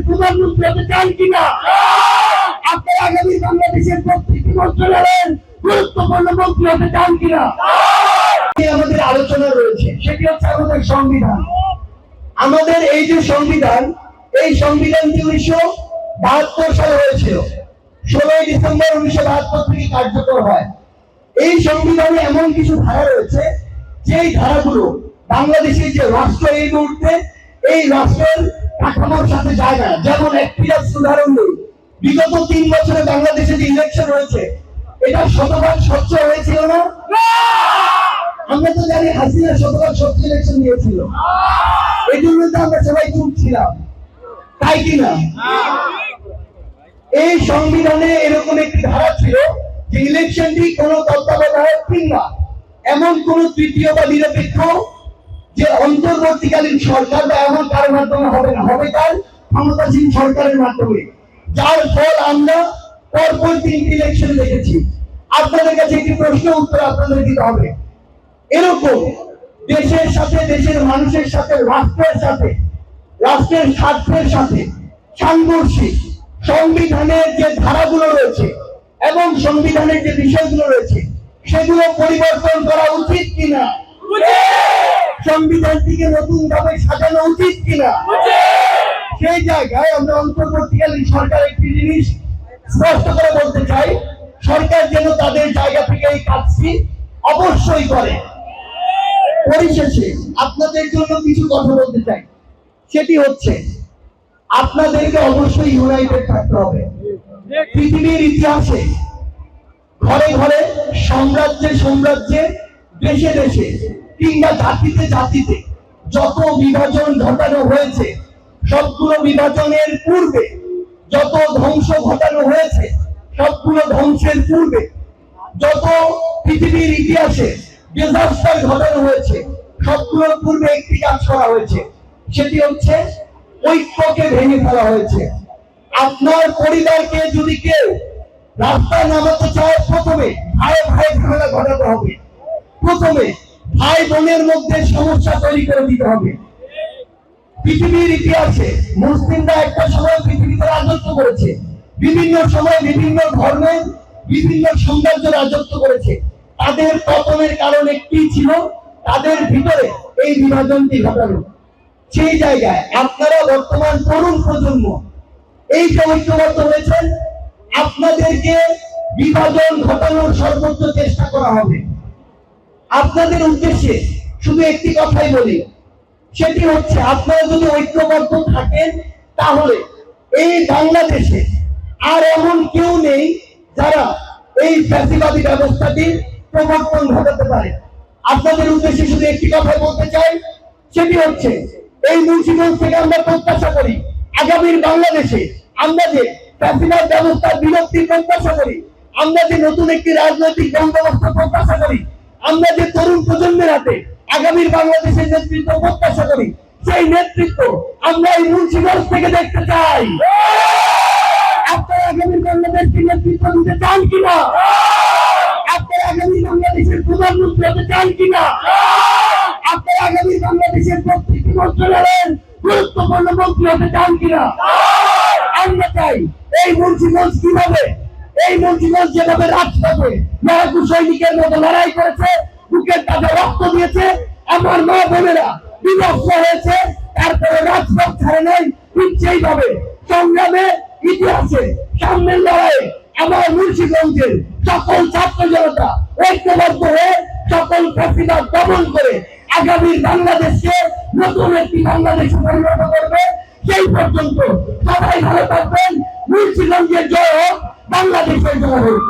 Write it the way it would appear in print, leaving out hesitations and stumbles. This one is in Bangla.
প্রধানমন্ত্রী হতে চান কিনা? আপনারা আগামী বাংলাদেশের প্রত্যেকটি মন্ত্রণালয়ের গুরুত্বপূর্ণ মন্ত্রী হতে চান কিনা? আমাদের আলোচনা রয়েছে, সেটি হচ্ছে আমাদের সংবিধান। আমাদের এই যে সংবিধান, এই সংবিধানটি 1972 সালে হয়েছিল। 16 ডিসেম্বর 1972 থেকে কার্যকর হয়। এই সংবিধানে এমন কিছু ধারা রয়েছে, যেই ধারাগুলো বাংলাদেশের যে রাষ্ট্র এই মুহূর্তে, এই রাষ্ট্রের কাঠামোর সাথে যায় না। যেমন একটি উদাহরণ দিই, বিগত 3 বছরে বাংলাদেশে যে ইলেকশন হয়েছে, এটা শতভাগ স্বচ্ছ হয়েছিল না? আমরা তো জানি হাসিনা শতভাগ স্বচ্ছ ইলেকশন নিয়েছিল, এই জন্য তো আমরা সবাই চুপ ছিলাম, তাই কিনা? এই সংবিধানে এরকম একটি ধারা ছিল যে ইলেকশনটি কোন তত্ত্বাবধায়ক কিংবা এমন কোন তৃতীয় বা নিরপেক্ষ যে অন্তর্বর্তীকালীন সরকার বা এমন কারোর মাধ্যমে হবে না, হবে তার ক্ষমতাসীন সরকারের মাধ্যমে। যার ফল আমরা পরপর 3টি ইলেকশন দেখেছি। আপনাদের কাছে একটি প্রশ্ন উত্তর আপনাদের দিতে হবে। এরকম দেশের সাথে, দেশের মানুষের সাথে, রাষ্ট্রের সাথে, রাষ্ট্রের স্বার্থের সাথে সাংঘর্ষিক সংবিধানের যে ধারাগুলো রয়েছে এবং সংবিধানের যে বিষয়গুলো রয়েছে, সেগুলো পরিবর্তন করা উচিত কিনা? সংবিধানটিকে নতুন ভাবে সাজানো উচিত কিনা? সেই জায়গায় আমরা অন্তর্বর্তীকালীন সরকার একটি জিনিস স্পষ্ট করে বলতে চাই, সরকার যেন তাদের জায়গা থেকে এই কাজটি অবশ্যই করে। পরিশেষে আপনাদের জন্য কিছু কথা বলতে চাই, সেটি হচ্ছে আপনাদেরকে অবশ্যই ইউনাইটেড থাকতে হবে। পৃথিবীর ইতিহাসে ঘরে ঘরে, সাম্রাজ্যে সাম্রাজ্যে, দেশে দেশে কিংবা জাতিতে জাতিতে যত বিভাজন ঘটানো হয়েছে, সবগুলো বিভাজনের পূর্বে যত ধ্বংস ঘটানো হয়েছে, সবগুলো ধ্বংসের পূর্বে যত পৃথিবীর ইতিহাসে ডিজাস্টার ঘটানো হয়েছে, সবগুলোর পূর্বে একটি কাজ করা হয়েছে, সেটি হচ্ছে ঐক্যকে ভেঙে ফেলা হয়েছে। আপনার পরিবারকে যদি কেউ রাস্তায় নামাতে চায়, প্রথমে ভাই ভাই ঝামেলা ঘটাতে হবে, প্রথমে ভাই বোনের মধ্যে সমস্যা তৈরি করে দিতে হবে। পৃথিবীর ইতিহাসে মুসলিমরা একটা সময় পৃথিবীতে রাজত্ব করেছে, বিভিন্ন সময় বিভিন্ন ধর্মের বিভিন্ন সাম্রাজ্য রাজত্ব করেছে। তাদের পতনের কারণ একটি ছিল, তাদের ভিতরে এই বিভাজনটি ঘটানো। সেই জায়গায় আপনারা বর্তমান তরুণ প্রজন্ম এই যে ঐক্যবদ্ধ হয়েছেন, আপনাদেরকে বিভাজন ঘটানোর সর্বোচ্চ চেষ্টা করা হবে। আপনাদের উদ্দেশ্যে শুধু একটি কথাই বলি, সেটি হচ্ছে আপনারা যদি ঐক্যবদ্ধ থাকেন, তাহলে এই বাংলাদেশে আর এমন কেউ নেই যারা এই ফ্যাসিবাদী ব্যবস্থাটির প্রবর্তন ঘটাতে পারে। আপনাদের উদ্দেশ্যে শুধু একটি কথা বলতে চাই, সেটি হচ্ছে এই মুন্সিগঞ্জ থেকে আমরা প্রত্যাশা করি আগামীর বাংলাদেশে আমরা যে ফ্যাসিবাদ ব্যবস্থার বিরক্তি প্রত্যাশা করি, আমরা যে নতুন একটি রাজনৈতিক বন্দোবস্ত প্রত্যাশা করি, আমরা যে তরুণ প্রজন্মের হাতে আগামীর বাংলাদেশের নেতৃত্ব প্রত্যাশা করি, সেই নেতৃত্ব আমরা এই মুন্সিগঞ্জ থেকে দেখতে চাই। আপনারা আগামীর বাংলাদেশকে নেতৃত্ব দিতে চান কিনা? আপনারা আগামী বাংলাদেশের প্রধানমন্ত্রী হতে চান কিনা? আপনারা আগামী বাংলাদেশের প্রত্যেকটি মন্ত্রণালয়ের গুরুত্বপূর্ণ মন্ত্রী হতে চান কিনা? আমরা চাই এই মুন্সিগঞ্জ কিভাবে, এই মুন্সিগঞ্জ যেভাবে রাজপথে লড়াকু সৈনিকের মতো লড়াই করেছে, বুকের কাছে রক্ত দিয়েছে, আমার মা বোনেরা বিভক্ত হয়েছে, তারপরে রাজপথ ছাড়ে নাই, ঠিক সেইভাবে সংগ্রামে ইতিহাসে সামনের লড়াইয়ে আমার মুন্সিগঞ্জের সকল ছাত্র জনতা ঐক্যবদ্ধ হয়ে সকল ফ্যাসিবাদ দমন করে আগামীর বাংলাদেশকে নতুন একটি বাংলাদেশে পরিণত করবে। সেই পর্যন্ত সবাই ভালো থাকবেন। মুন্সিগঞ্জের জয় হোক, বাংলাদেশের জয় হোক।